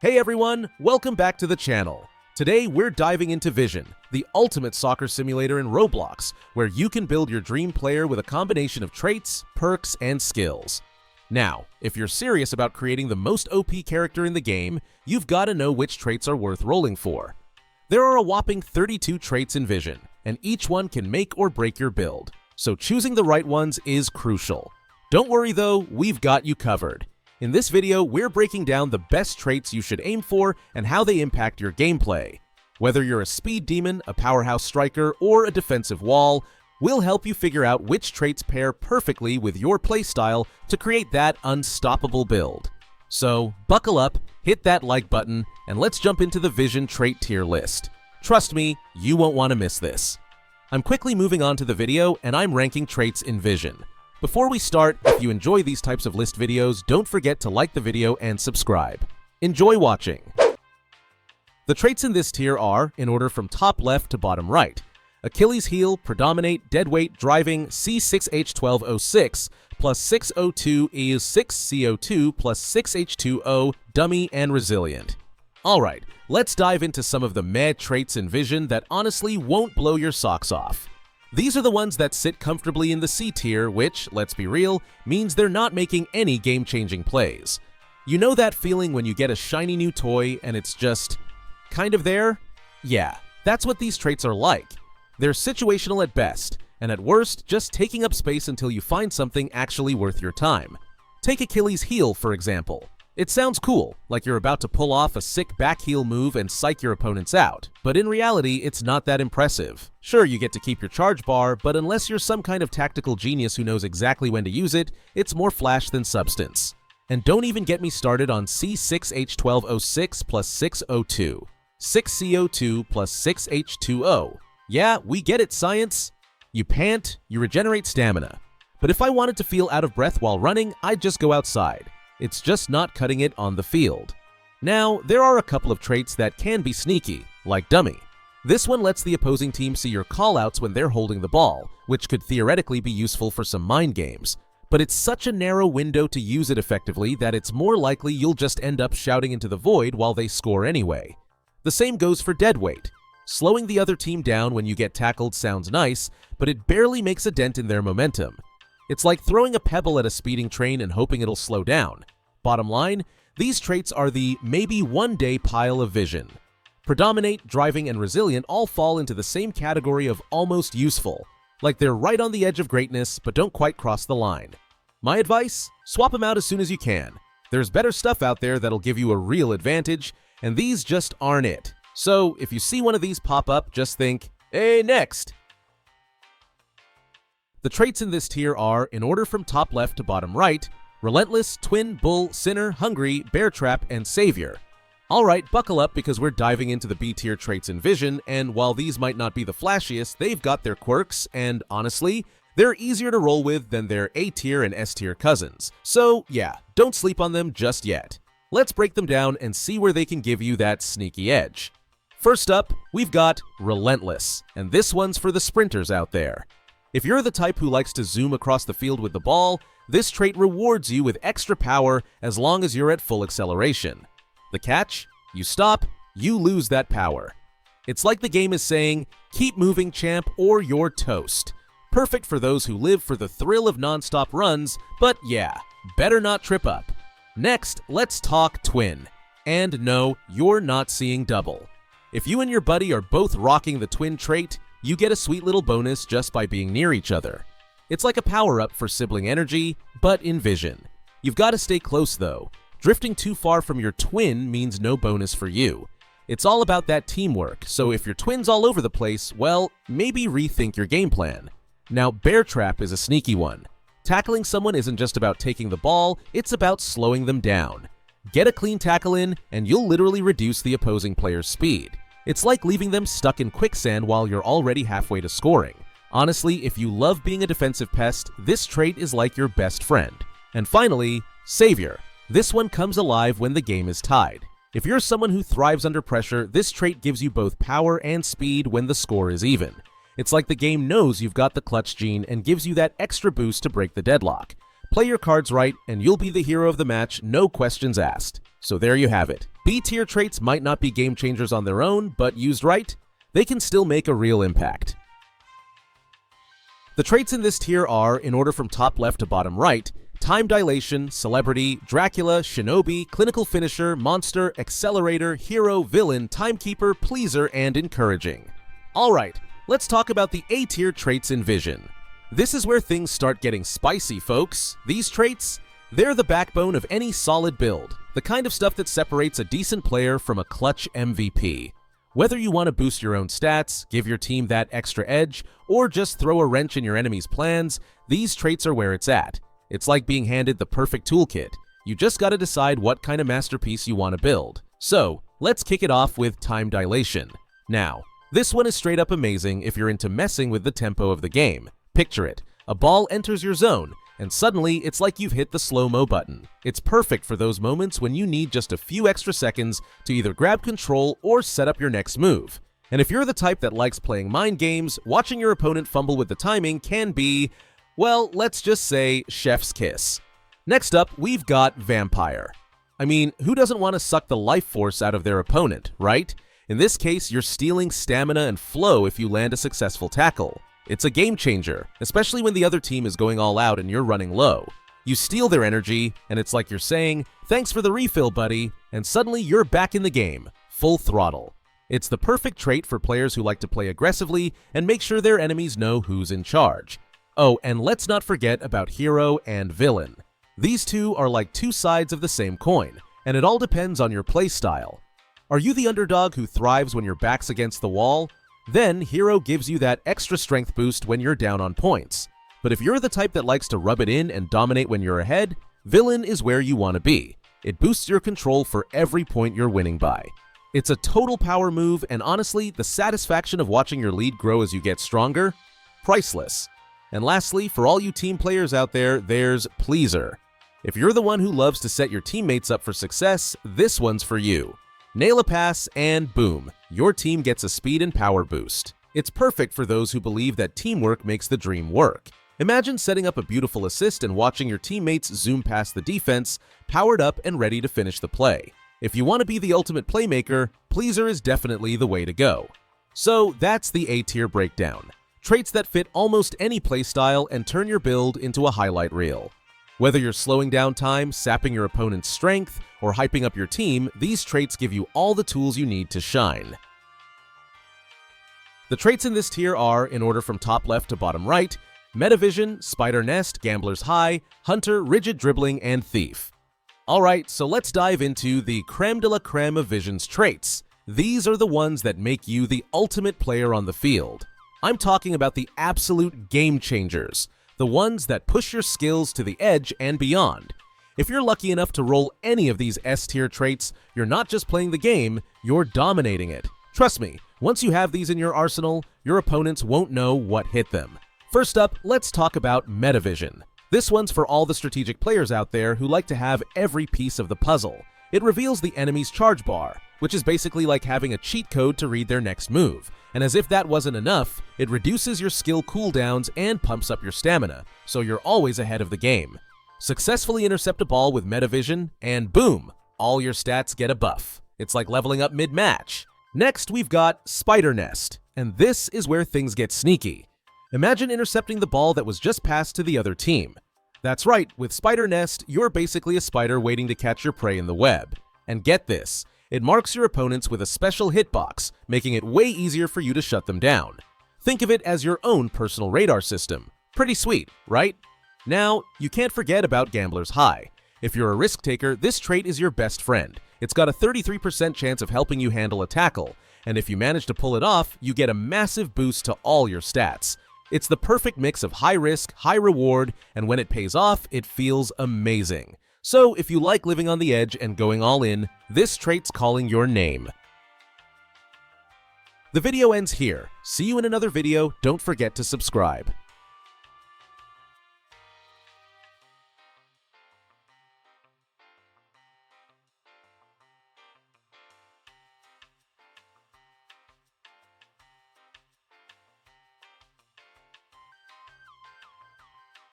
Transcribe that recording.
Hey everyone, welcome back to the channel. Today we're diving into Vision, the ultimate soccer simulator in Roblox, where you can build your dream player with a combination of traits, perks, and skills. Now, if you're serious about creating the most OP character in the game, you've got to know which traits are worth rolling for. There are a whopping 32 traits in Vision, and each one can make or break your build, so choosing the right ones is crucial. Don't worry though, we've got you covered. In this video, we're breaking down the best traits you should aim for and how they impact your gameplay. Whether you're a speed demon, a powerhouse striker, or a defensive wall, we'll help you figure out which traits pair perfectly with your playstyle to create that unstoppable build. So, buckle up, hit that like button, and let's jump into the Vision trait tier list. Trust me, you won't want to miss this. I'm quickly moving on to the video, and I'm ranking traits in Vision. Before we start, if you enjoy these types of list videos, don't forget to like the video and subscribe. Enjoy watching! The traits in this tier are, in order from top left to bottom right: Achilles heel, predominate, deadweight, driving, C6H1206, plus 602 is 6CO2 plus 6H2O, dummy, and resilient. Alright, let's dive into some of the mad traits in Vision that honestly won't blow your socks off. These are the ones that sit comfortably in the C tier, which, let's be real, means they're not making any game-changing plays. You know that feeling when you get a shiny new toy and it's just kind of there? Yeah, that's what these traits are like. They're situational at best, and at worst, just taking up space until you find something actually worth your time. Take Achilles heel, for example. It sounds cool, like you're about to pull off a sick back heel move and psych your opponents out, but in reality, it's not that impressive. Sure, you get to keep your charge bar, but unless you're some kind of tactical genius who knows exactly when to use it, it's more flash than substance. And don't even get me started on C6H1206 plus 6O2, 6CO2 plus 6H2O. Yeah, we get it, science. You pant, you regenerate stamina. But if I wanted to feel out of breath while running, I'd just go outside. It's just not cutting it on the field. Now, there are a couple of traits that can be sneaky, like dummy. This one lets the opposing team see your callouts when they're holding the ball, which could theoretically be useful for some mind games. But it's such a narrow window to use it effectively that it's more likely you'll just end up shouting into the void while they score anyway. The same goes for deadweight. Slowing the other team down when you get tackled sounds nice, but it barely makes a dent in their momentum. It's like throwing a pebble at a speeding train and hoping it'll slow down. Bottom line, these traits are the maybe one day pile of Vision. Predominate, driving, and resilient all fall into the same category of almost useful, like they're right on the edge of greatness but don't quite cross the line. My advice? Swap them out as soon as you can. There's better stuff out there that'll give you a real advantage, and these just aren't it. So if you see one of these pop up, just think, hey, next! The traits in this tier are, in order from top left to bottom right: Relentless, Twin, Bull, Sinner, Hungry, Bear Trap, and Savior. Alright, buckle up because we're diving into the B tier traits in Vision, and while these might not be the flashiest, they've got their quirks, and honestly, they're easier to roll with than their A tier and S tier cousins. So yeah, don't sleep on them just yet. Let's break them down and see where they can give you that sneaky edge. First up, we've got Relentless, and this one's for the sprinters out there. If you're the type who likes to zoom across the field with the ball, this trait rewards you with extra power as long as you're at full acceleration. The catch? You stop, you lose that power. It's like the game is saying, keep moving, champ, or you're toast. Perfect for those who live for the thrill of non-stop runs, but yeah, better not trip up. Next, let's talk Twin. And no, you're not seeing double. If you and your buddy are both rocking the Twin trait, you get a sweet little bonus just by being near each other. It's like a power-up for sibling energy, but in Vision. You've got to stay close though. Drifting too far from your twin means no bonus for you. It's all about that teamwork, so if your twin's all over the place, well, maybe rethink your game plan. Now, Bear Trap is a sneaky one. Tackling someone isn't just about taking the ball, it's about slowing them down. Get a clean tackle in, and you'll literally reduce the opposing player's speed. It's like leaving them stuck in quicksand while you're already halfway to scoring. Honestly, if you love being a defensive pest, this trait is like your best friend. And finally, Savior. This one comes alive when the game is tied. If you're someone who thrives under pressure, this trait gives you both power and speed when the score is even. It's like the game knows you've got the clutch gene and gives you that extra boost to break the deadlock. Play your cards right, and you'll be the hero of the match, no questions asked. So there you have it. B-tier traits might not be game changers on their own, but used right, they can still make a real impact. The traits in this tier are, in order from top left to bottom right, Time Dilation, Celebrity, Dracula, Shinobi, Clinical Finisher, Monster, Accelerator, Hero, Villain, Timekeeper, Pleaser, and Encouraging. Alright, let's talk about the A-tier traits in Vision. This is where things start getting spicy, folks. These traits, they're the backbone of any solid build, the kind of stuff that separates a decent player from a clutch MVP. Whether you want to boost your own stats, give your team that extra edge, or just throw a wrench in your enemy's plans, these traits are where it's at. It's like being handed the perfect toolkit. You just gotta decide what kind of masterpiece you want to build. So, let's kick it off with Time Dilation. Now, this one is straight up amazing if you're into messing with the tempo of the game. Picture it. A ball enters your zone, and suddenly it's like you've hit the slow-mo button. It's perfect for those moments when you need just a few extra seconds to either grab control or set up your next move. And if you're the type that likes playing mind games, watching your opponent fumble with the timing can be, well, let's just say chef's kiss. Next up, we've got Vampire. I mean, who doesn't want to suck the life force out of their opponent, right? In this case, you're stealing stamina and flow if you land a successful tackle. It's a game changer, especially when the other team is going all out and you're running low. You steal their energy, and it's like you're saying, "Thanks for the refill, buddy," and suddenly you're back in the game, full throttle. It's the perfect trait for players who like to play aggressively and make sure their enemies know who's in charge. Oh, and let's not forget about Hero and Villain. These two are like two sides of the same coin, and it all depends on your playstyle. Are you the underdog who thrives when your back's against the wall? Then Hero gives you that extra strength boost when you're down on points. But if you're the type that likes to rub it in and dominate when you're ahead, Villain is where you want to be. It boosts your control for every point you're winning by. It's a total power move, and honestly, the satisfaction of watching your lead grow as you get stronger? Priceless. And lastly, for all you team players out there, there's Pleaser. If you're the one who loves to set your teammates up for success, this one's for you. Nail a pass and boom, your team gets a speed and power boost. It's perfect for those who believe that teamwork makes the dream work. Imagine setting up a beautiful assist and watching your teammates zoom past the defense, powered up and ready to finish the play. If you want to be the ultimate playmaker, Pleaser is definitely the way to go. So that's the A-tier breakdown. Traits that fit almost any playstyle and turn your build into a highlight reel. Whether you're slowing down time, sapping your opponent's strength, or hyping up your team, these traits give you all the tools you need to shine. The traits in this tier are, in order from top left to bottom right, Metavision, Spider Nest, Gambler's High, Hunter, Rigid Dribbling, and Thief. Alright, so let's dive into the creme de la creme of Vision's traits. These are the ones that make you the ultimate player on the field. I'm talking about the absolute game changers, the ones that push your skills to the edge and beyond. If you're lucky enough to roll any of these S-tier traits, you're not just playing the game, you're dominating it. Trust me, once you have these in your arsenal, your opponents won't know what hit them. First up, let's talk about Metavision. This one's for all the strategic players out there who like to have every piece of the puzzle. It reveals the enemy's charge bar, which is basically like having a cheat code to read their next move. And as if that wasn't enough, it reduces your skill cooldowns and pumps up your stamina, so you're always ahead of the game. Successfully intercept a ball with Metavision, and boom, all your stats get a buff. It's like leveling up mid-match. Next, we've got Spider Nest, and this is where things get sneaky. Imagine intercepting the ball that was just passed to the other team. That's right, with Spider Nest, you're basically a spider waiting to catch your prey in the web. And get this, it marks your opponents with a special hitbox, making it way easier for you to shut them down. Think of it as your own personal radar system. Pretty sweet, right? Now, you can't forget about Gambler's High. If you're a risk taker, this trait is your best friend. It's got a 33% chance of helping you handle a tackle, and if you manage to pull it off, you get a massive boost to all your stats. It's the perfect mix of high risk, high reward, and when it pays off, it feels amazing. So if you like living on the edge and going all in, this trait's calling your name. The video ends here. See you in another video. Don't forget to subscribe.